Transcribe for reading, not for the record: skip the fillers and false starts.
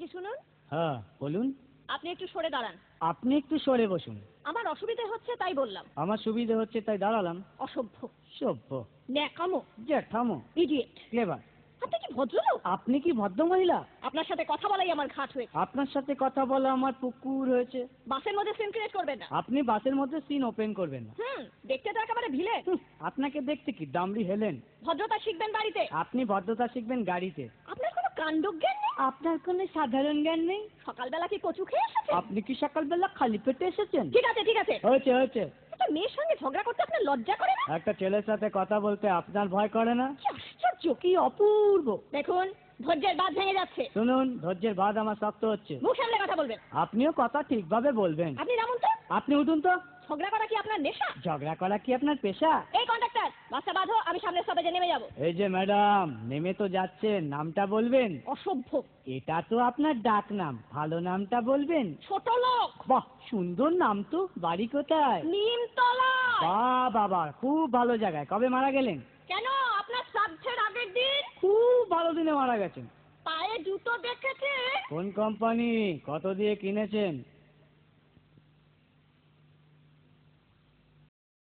বলছি শুনুন। হ্যাঁ বলুন। আপনি একটু সরে দাঁড়ান। আপনি একটু সরে বসুন। আমার অসুবিধা হচ্ছে তাই বললাম। আমার সুবিধে হচ্ছে তাই দাঁড়ালাম। অসভ্য, সভ্য, ন্যাকামো, জ্যাঠামো, ইডিয়েট। ক্লেভার। আপনি কি ভদ্রলোক? আপনি কি ভদ্র মহিলা? আপনার সাথে কথা বলাই আমার ঘাট হয়েছে। আপনার সাথে কথা বলা আমার পুকুর হয়েছে। বাসের মধ্যে সিন ক্রিয়েট করবেন না। আপনি বাসের মধ্যে সিন ওপেন করবেন না। দেখতে তো একেবারে ভিলেন। আপনাকে দেখতে কি দামড়ি হেলেন? ভদ্রতা শিখবেন বাড়িতে। আপনি ভদ্রতা শিখবেন গাড়িতে। আপনার কোনো কাণ্ডজ্ঞান নেই। আপনার কোনো সাধারণ জ্ঞান নেই। সকালবেলা কি কচু খেয়ে এসেছেন? আপনি কি সকালবেলা খালি পেটে এসেছেন? ঠিক আছে ঠিক আছে, হয়েছে হয়েছে। একটা মেয়ের সঙ্গে ঝগড়া করতে আপনার লজ্জা করে না? একটা ছেলের সাথে কথা বলতে আপনার ভয় করে না? কি আশ্চর্য, কি অপূর্ব। দেখুন ধৈর্যের বাঁধ ভেঙে যাচ্ছে। শুনুন, ধৈর্যের বাঁধ আমার শক্ত হচ্ছে। মুখ সামলে কথা বলবেন। আপনিও কথা ঠিকভাবে বলবেন। আপনি নামুন তো। আপনি উঠুন তো। ঝগড়া করা কি আপনার নেশা? ঝগড়া করা কি আপনার পেশা? এই কন্ডাক্টর, বাসটা বাঁধো, আমি সামনের স্টপেজে নেমে যাব। এই যে ম্যাডাম, নেমে তো যাচ্ছেন, নামটা বলবেন। অসভ্য। এটা তো আপনার ডাক নাম, ভালো নামটা বলবেন। ছোট লোক। বাহ, সুন্দর নাম তো। বাড়ি কোথায়? নিমতলা। বাহ বাবা, খুব ভালো জায়গায়। কবে মারা গেলেন? কেন, আপনার শ্রাদ্ধের আগের দিন। খুব ভালো দিনে মারা গেছেন। পায়ে জুতো দেখেছে? কোন কোম্পানি? কত দিয়ে কিনেছেন?